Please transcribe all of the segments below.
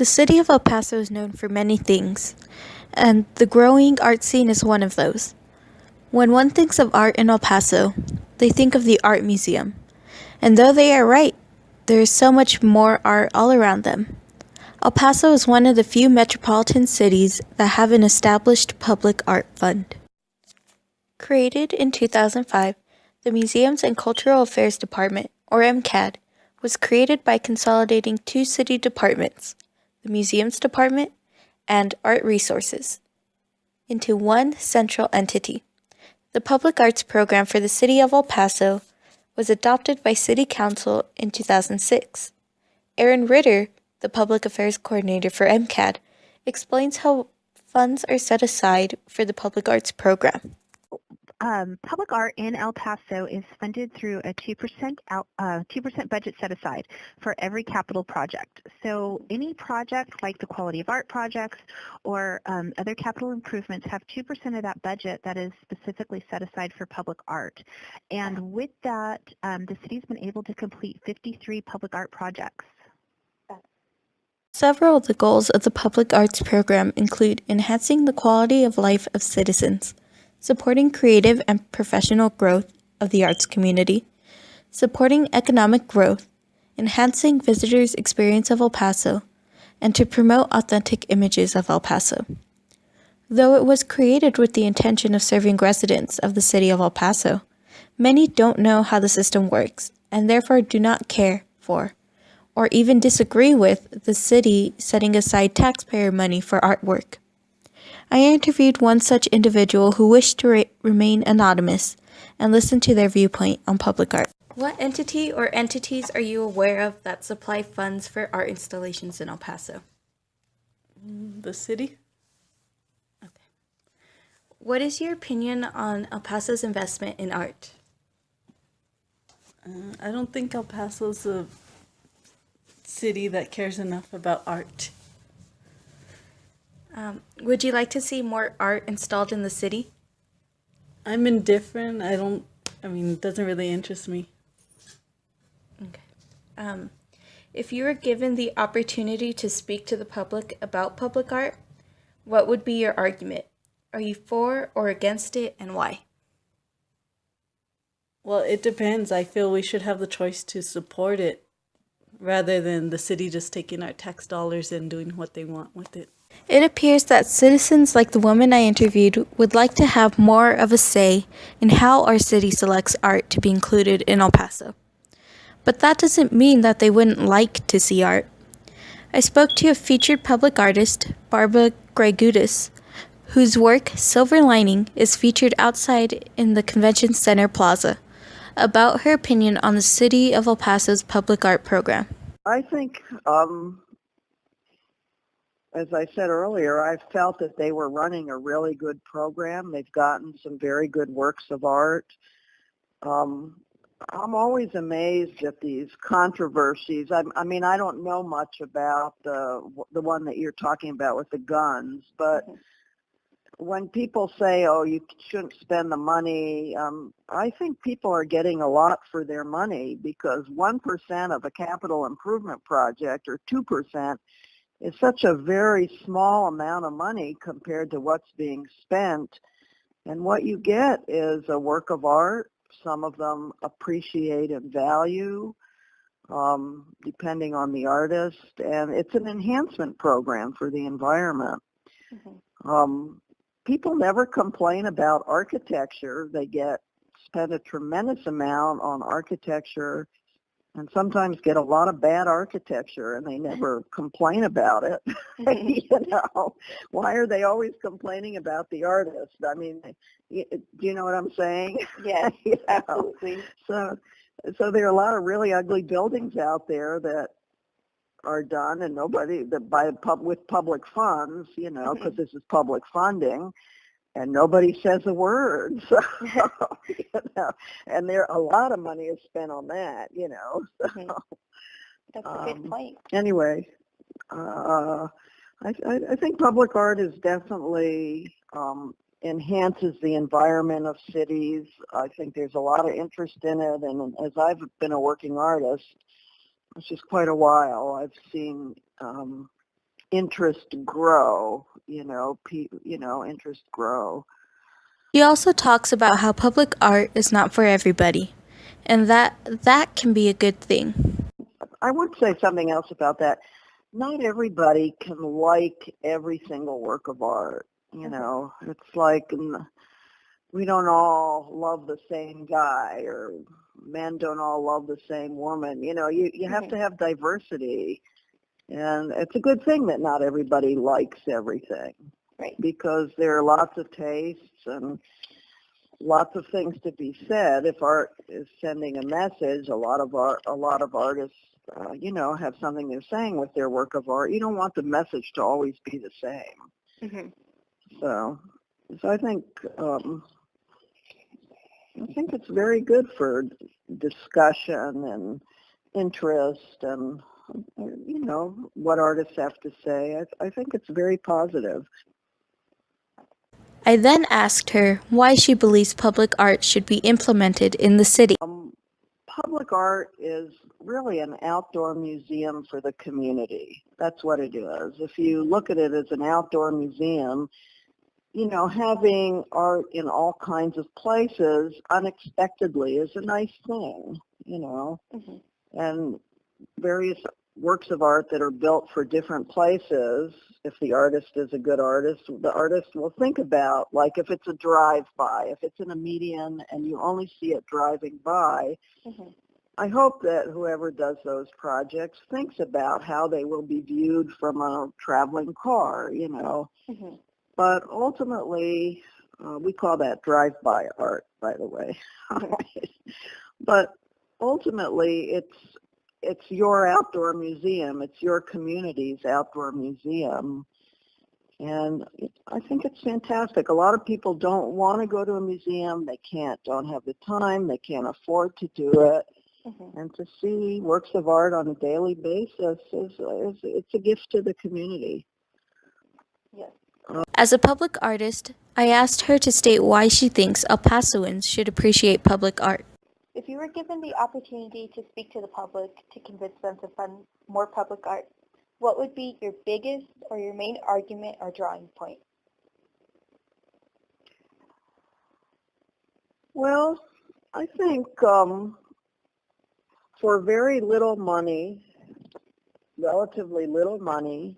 city of El Paso is known for many things, and the growing art scene is one of those. When one thinks of art in El Paso, they think of the art museum. And though they are right, there is so much more art all around them. El Paso is one of the few metropolitan cities that have an established public art fund. Created in 2005, the Museums and Cultural Affairs Department, or MCAD, was created by consolidating two city departments, the Museums Department and Art Resources, into one central entity. The Public Arts Program for the City of El Paso was adopted by City Council in 2006. Aaron Ritter, the Public Affairs Coordinator for MCAD, explains how funds are set aside for the Public Arts Program. Public art in El Paso is funded through a 2% budget set aside for every capital project. So any project like the quality of art projects or other capital improvements have 2% of that budget that is specifically set aside for public art. And with that, the city's been able to complete 53 public art projects. Several of the goals of the Public Arts Program include enhancing the quality of life of citizens, supporting creative and professional growth of the arts community, supporting economic growth, enhancing visitors' experience of El Paso, and to promote authentic images of El Paso. Though it was created with the intention of serving residents of the city of El Paso, many don't know how the system works and therefore do not care for or even disagree with the city setting aside taxpayer money for artwork. I interviewed one such individual who wished to remain anonymous and listen to their viewpoint on public art. What entity or entities are you aware of that supply funds for art installations in El Paso? The city? Okay. What is your opinion on El Paso's investment in art? I don't think El Paso's a city that cares enough about art. Would you like to see more art installed in the city? I'm indifferent. It doesn't really interest me. Okay. If you were given the opportunity to speak to the public about public art, what would be your argument? Are you for or against it, and why? Well, it depends. I feel we should have the choice to support it rather than the city just taking our tax dollars and doing what they want with it. It appears that citizens like the woman I interviewed would like to have more of a say in how our city selects art to be included in El Paso. But that doesn't mean that they wouldn't like to see art. I spoke to a featured public artist, Barbara Gregutis, whose work, Silver Lining, is featured outside in the Convention Center Plaza, about her opinion on the City of El Paso's public art program. I think, as I said earlier, I felt that they were running a really good program. They've gotten some very good works of art. I'm always amazed at these controversies. I don't know much about the one that you're talking about with the guns, but when people say, oh, you shouldn't spend the money, I think people are getting a lot for their money, because 1% of a capital improvement project, or 2%, is such a very small amount of money compared to what's being spent. And what you get is a work of art. Some of them appreciate and value, depending on the artist. And it's an enhancement program for the environment. People never complain about architecture. They spend a tremendous amount on architecture and sometimes get a lot of bad architecture, and they never complain about it. Why are they always complaining about the artist? Do you know what I'm saying? Yes, absolutely. So there are a lot of really ugly buildings out there that are done, and with public funds, because this is public funding, and nobody says a word. So, and a lot of money is spent on that, So, That's a good point. Anyway, I think public art is definitely enhances the environment of cities. I think there's a lot of interest in it, and as I've been a working artist, which is quite a while, I've seen interest grow, interest grow. She also talks about how public art is not for everybody, and that can be a good thing. I would say something else about that. Not everybody can like every single work of art. It's like we don't all love the same guy, or men don't all love the same woman. You have to have diversity, and it's a good thing that not everybody likes everything, Right. because there are lots of tastes and lots of things to be said. If art is sending a message, a lot of artists, have something they're saying with their work of art. You don't want the message to always be the same. Mm-hmm. So I think it's very good for discussion and interest and what artists have to say. I think it's very positive. I then asked her why she believes public art should be implemented in the city. Public art is really an outdoor museum for the community. That's what it is. If you look at it as an outdoor museum, having art in all kinds of places unexpectedly is a nice thing, Mm-hmm. and various works of art that are built for different places. If the artist is a good artist, the artist will think about, like, if it's a drive-by, if it's in a median and you only see it driving by, Mm-hmm. I hope that whoever does those projects thinks about how they will be viewed from a traveling car, Mm-hmm. But ultimately, we call that drive-by art, by the way. But ultimately, it's your outdoor museum. It's your community's outdoor museum. And I think it's fantastic. A lot of people don't want to go to a museum. They don't have the time. They can't afford to do it. Mm-hmm. And to see works of art on a daily basis it's a gift to the community. Yes. As a public artist, I asked her to state why she thinks El Pasoans should appreciate public art. If you were given the opportunity to speak to the public to convince them to fund more public art, what would be your biggest or your main argument or drawing point? Well, I think for very little money, relatively little money,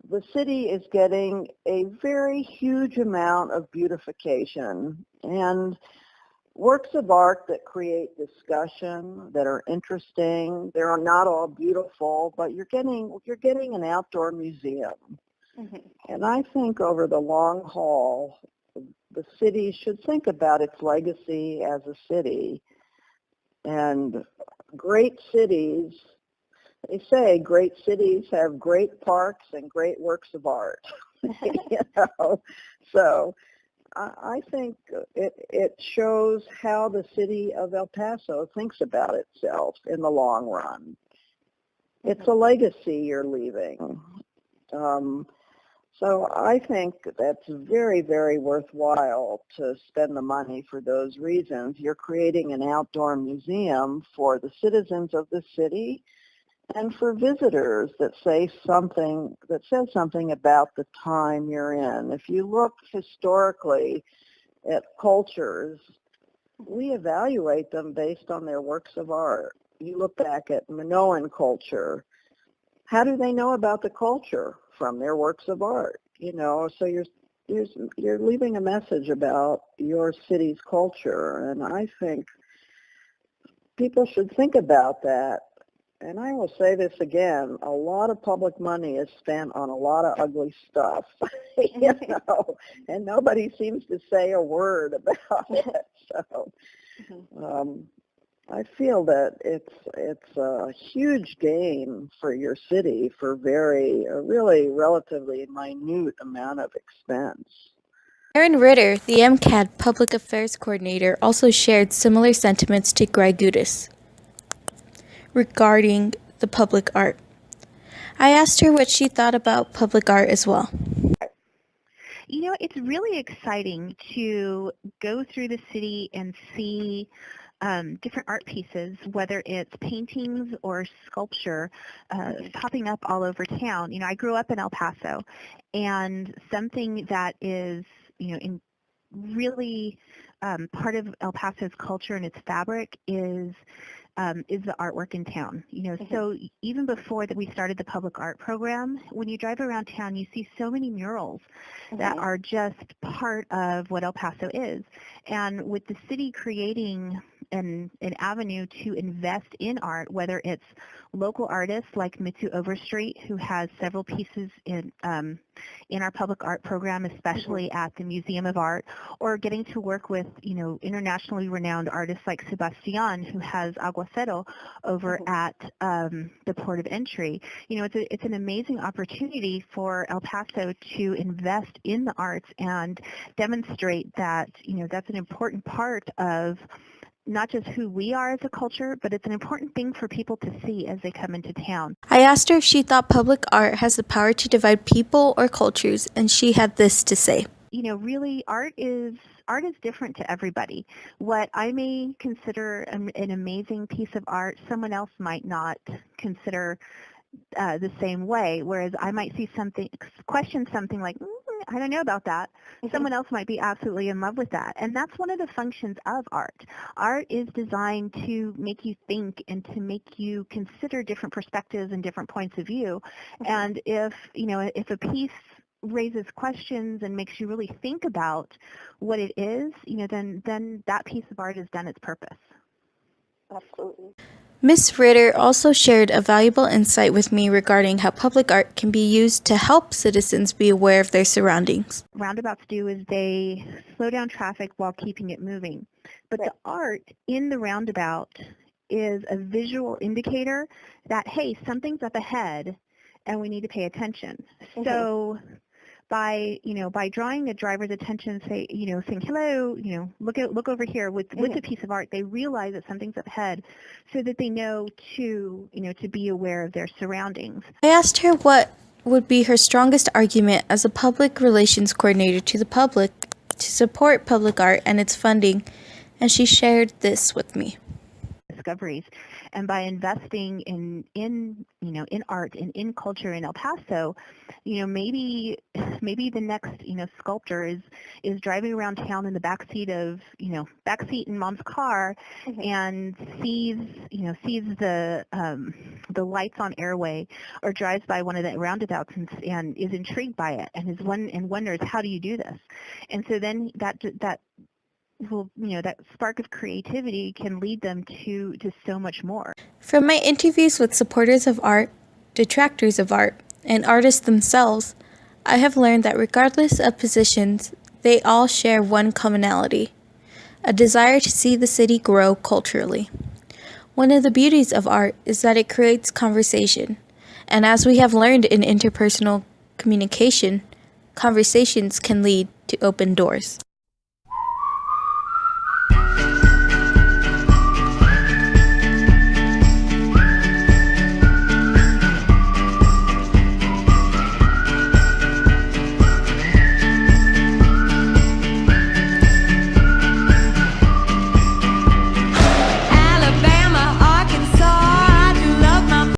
the city is getting a very huge amount of beautification and works of art that create discussion, that are interesting. They're not all beautiful, but you're getting an outdoor museum. Mm-hmm. And I think over the long haul, the city should think about its legacy as a city. And great cities, they say great cities have great parks and great works of art. So I think it shows how the city of El Paso thinks about itself in the long run. It's a legacy you're leaving. So I think that's very, very worthwhile to spend the money for those reasons. You're creating an outdoor museum for the citizens of the city and for visitors that says something about the time you're in. If you look historically at cultures, we evaluate them based on their works of art. You look back at Minoan culture. How do they know about the culture? From their works of art, so you're leaving a message about your city's culture, and I think people should think about that. And I will say this again, a lot of public money is spent on a lot of ugly stuff, and nobody seems to say a word about it. So I feel that it's a huge gain for your city for a really relatively minute amount of expense. Erin Ritter, the MCAD Public Affairs Coordinator, also shared similar sentiments to Gudis regarding the public art. I asked her what she thought about public art as well. It's really exciting to go through the city and see different art pieces, whether it's paintings or sculpture, popping up all over town. I grew up in El Paso, and something that is, really part of El Paso's culture and its fabric is the artwork in town. So even before that we started the public art program, when you drive around town, you see so many murals that are just part of what El Paso is. And with the city creating an avenue to invest in art, whether it's local artists like Mitsu Overstreet, who has several pieces in our public art program, especially at the Museum of Art, or getting to work with, internationally renowned artists like Sebastian, who has Aguacero over at the Port of Entry. It's an amazing opportunity for El Paso to invest in the arts and demonstrate that, that's an important part of not just who we are as a culture, but it's an important thing for people to see as they come into town. I asked her if she thought public art has the power to divide people or cultures, and she had this to say. Really, art is different to everybody. What I may consider an amazing piece of art, someone else might not consider the same way, whereas I might see something, question something like, I don't know about that. Someone else might be absolutely in love with that. And that's one of the functions of art. Art is designed to make you think and to make you consider different perspectives and different points of view. And if a piece raises questions and makes you really think about what it is, then that piece of art has done its purpose. Absolutely. Ms. Ritter also shared a valuable insight with me regarding how public art can be used to help citizens be aware of their surroundings. Roundabouts do is they slow down traffic while keeping it moving. But the art in the roundabout is a visual indicator that, hey, something's up ahead and we need to pay attention. So by drawing the driver's attention, saying hello, look over here with a piece of art, they realize that something's up ahead, so that they know to be aware of their surroundings. I asked her what would be her strongest argument as a public relations coordinator to the public to support public art and its funding, and she shared this with me. Discoveries, and by investing in art and in culture in El Paso, maybe the next sculptor is driving around town in the backseat in mom's car and sees the lights on Airway, or drives by one of the roundabouts and is intrigued by it and wonders, how do you do this? And so then that spark of creativity can lead them to so much more. From my interviews with supporters of art, detractors of art, and artists themselves, I have learned that regardless of positions, they all share one commonality: a desire to see the city grow culturally. One of the beauties of art is that it creates conversation, and as we have learned in interpersonal communication, conversations can lead to open doors.